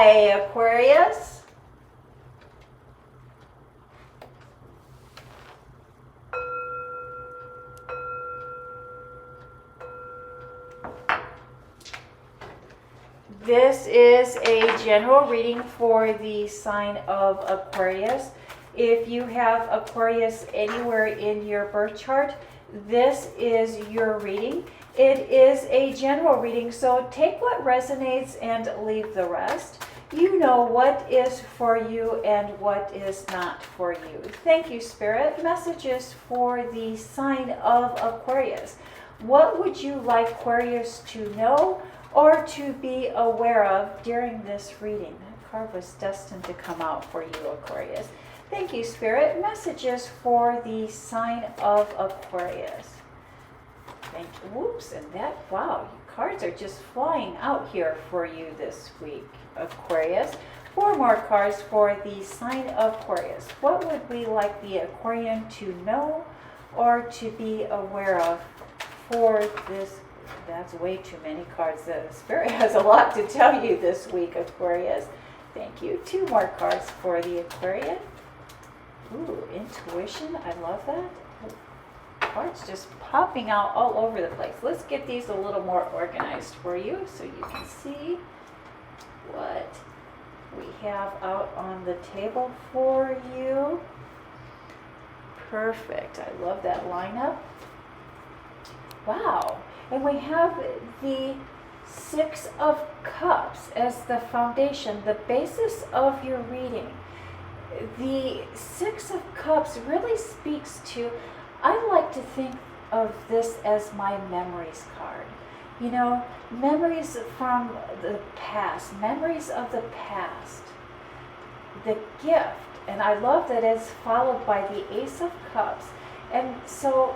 Hi, Aquarius. This is a general reading for the sign of Aquarius. If you have Aquarius anywhere in your birth chart, this is your reading. It is a general reading, so take what resonates and leave the rest. You know what is for you and what is not for you. Thank you, Spirit. Messages for the sign of Aquarius. What would you like Aquarius to know or to be aware of during this reading? That card was destined to come out for you, Aquarius. Thank you, Spirit. Messages for the sign of Aquarius. Thank you. Whoops, and that, wow, cards are just flying out here for you this week, Aquarius. 4 more cards for the sign of Aquarius. What would we like the Aquarian to know or to be aware of for this? That's way too many cards. The Spirit has a lot to tell you this week, Aquarius. Thank you. 2 more cards for the Aquarian. Ooh, intuition. I love that. Cards just popping out all over the place. Let's get these a little more organized for you so you can see what we have out on the table for you. Perfect. I love that lineup. Wow. And we have the 6 of Cups as the foundation, the basis of your reading. The 6 of Cups really speaks to, I like to think of this as my memories card. You know, memories from the past, memories of the past, the gift. And I love that it's followed by the Ace of Cups. And so,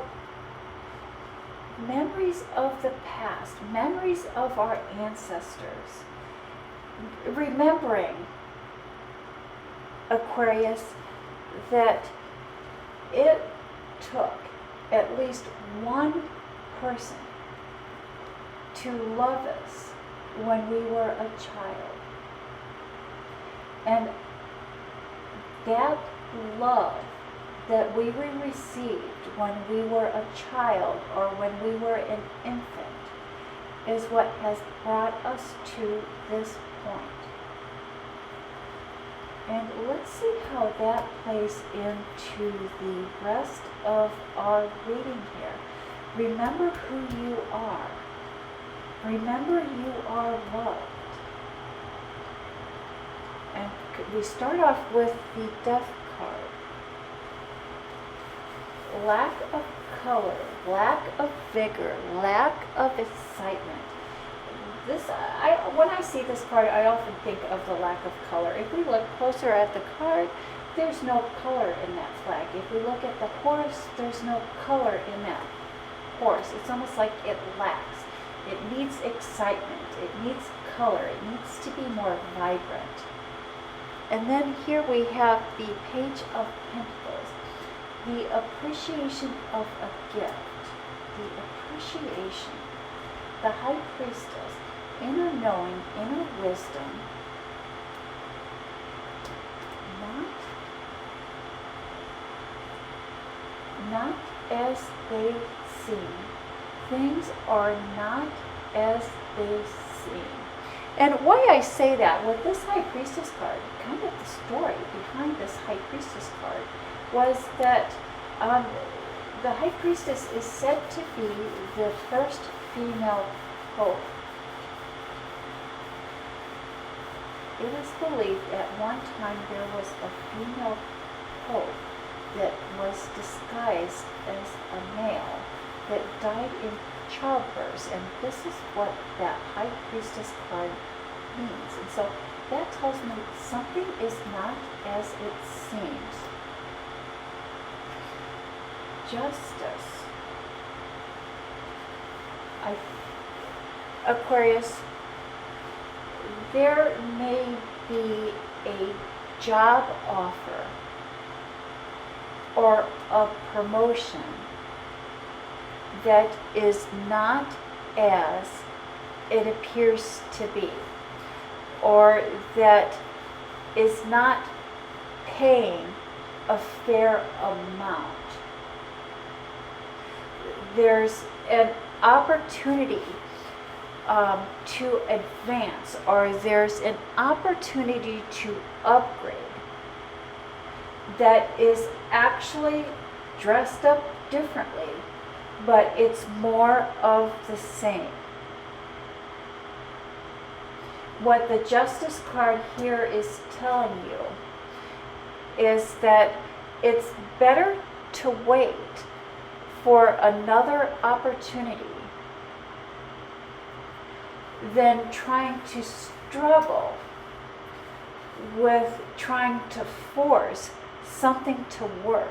memories of the past, memories of our ancestors, remembering, Aquarius, that it took at least one person to love us when we were a child. And that love that we received when we were a child or when we were an infant is what has brought us to this point. And let's see how that plays into the rest of our reading here. Remember who you are. Remember you are loved. And we start off with the Death card. Lack of color, lack of vigor, lack of excitement. When I see this card, I often think of the lack of color. If we look closer at the card, there's no color in that flag. If we look at the horse, there's no color in that horse. It's almost like it lacks. It needs excitement. It needs color. It needs to be more vibrant. And then here we have the Page of Pentacles. The appreciation of a gift. The appreciation. The High Priestess. Inner knowing, inner wisdom, not as they seem. Things are not as they seem. And why I say that, with this High Priestess card, kind of the story behind this High Priestess card was that the High Priestess is said to be the first female pope. It is believed at one time there was a female pope that was disguised as a male that died in childbirth, and this is what that High Priestess card means. And so that tells me something is not as it seems. Justice. Aquarius, there may be a job offer or a promotion that is not as it appears to be. or that is not paying a fair amount. There's an opportunity to advance, or there's an opportunity to upgrade that is actually dressed up differently, but it's more of the same. What the Justice card here is telling you is that it's better to wait for another opportunity than trying to struggle with trying to force something to work.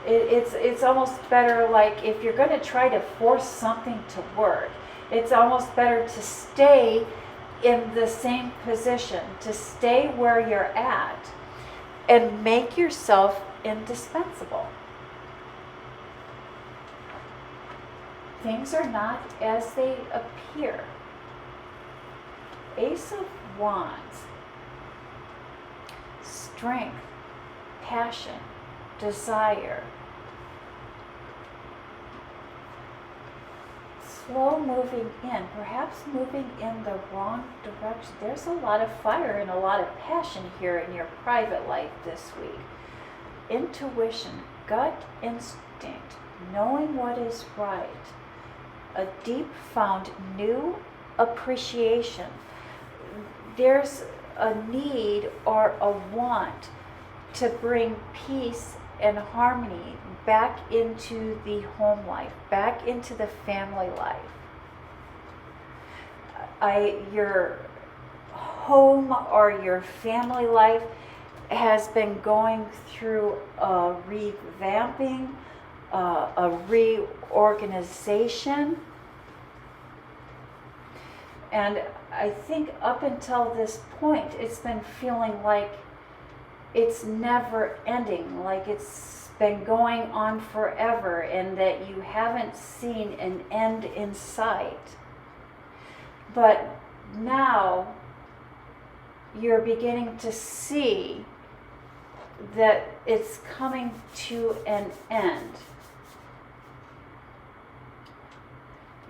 It's almost better, like if you're going to try to force something to work, it's almost better to stay in the same position, to stay where you're at and make yourself indispensable. Things are not as they appear. Ace of Wands. Strength, passion, desire. Slow moving in, perhaps moving in the wrong direction. There's a lot of fire and a lot of passion here in your private life this week. Intuition, gut instinct, knowing what is right. A deep found new appreciation. There's a need or a want to bring peace and harmony back into the home life, back into the family life. Your home or your family life has been going through a revamping, a reorganization. And I think up until this point, it's been feeling like it's never ending, like it's been going on forever, and that you haven't seen an end in sight. But now you're beginning to see that it's coming to an end.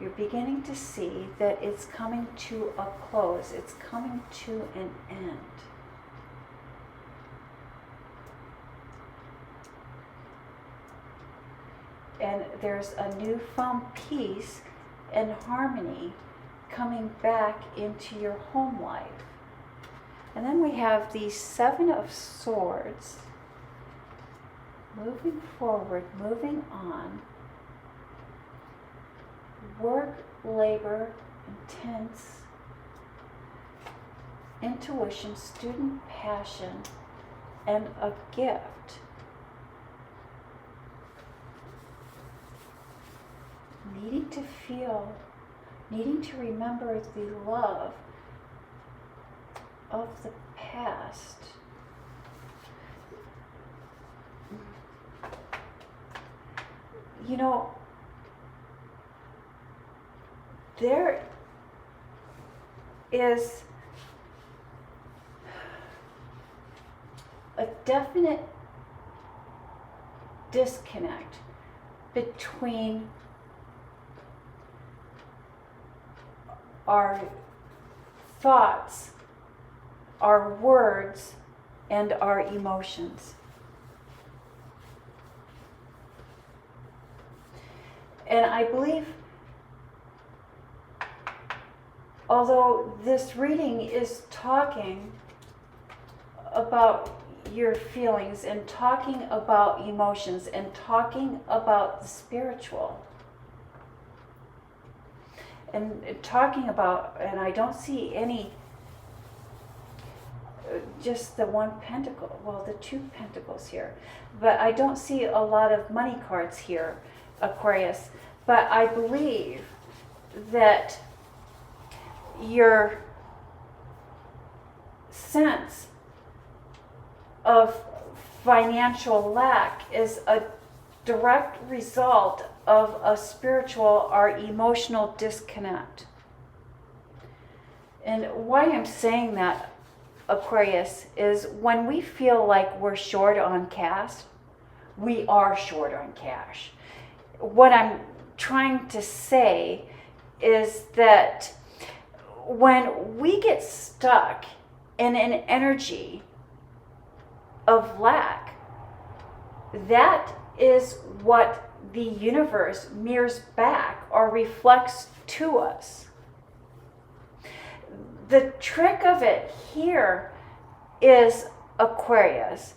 You're beginning to see that it's coming to a close. It's coming to an end. And there's a newfound peace and harmony coming back into your home life. And then we have the Seven of Swords. Moving forward, moving on. Work, labor, intense, intuition, student passion, and a gift. Needing to feel, needing to remember the love of the past. You know, there is a definite disconnect between our thoughts, our words, and our emotions. And I believe, although this reading is talking about your feelings and talking about emotions and talking about the spiritual, and talking about, and I don't see any, just the one pentacle, well, the two pentacles here, but I don't see a lot of money cards here, Aquarius. But I believe that your sense of financial lack is a direct result of a spiritual or emotional disconnect. And why I'm saying that, Aquarius, is when we feel like we're short on cash, we are short on cash. What I'm trying to say is that when we get stuck in an energy of lack, that is what the universe mirrors back or reflects to us. The trick of it here is, Aquarius,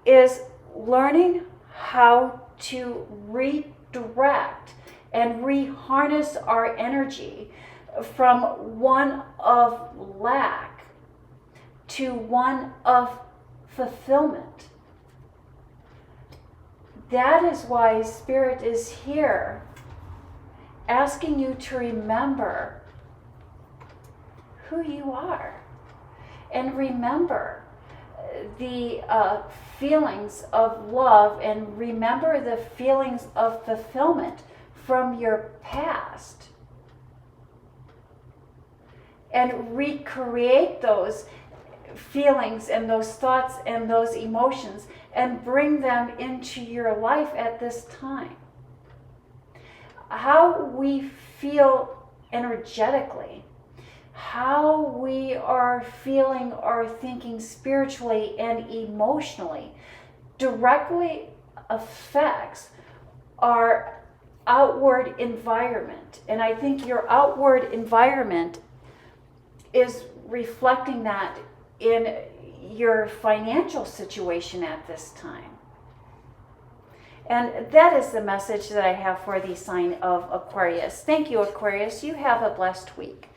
is learning how to redirect and reharness our energy from one of lack to one of fulfillment. That is why Spirit is here asking you to remember who you are and remember the feelings of love and remember the feelings of fulfillment from your past and recreate those feelings and those thoughts and those emotions and bring them into your life at this time. How we feel energetically, how we are feeling or thinking spiritually and emotionally directly affects our outward environment. And I think your outward environment is reflecting that in your financial situation at this time. And that is the message that I have for the sign of Aquarius. Thank you, Aquarius. You have a blessed week.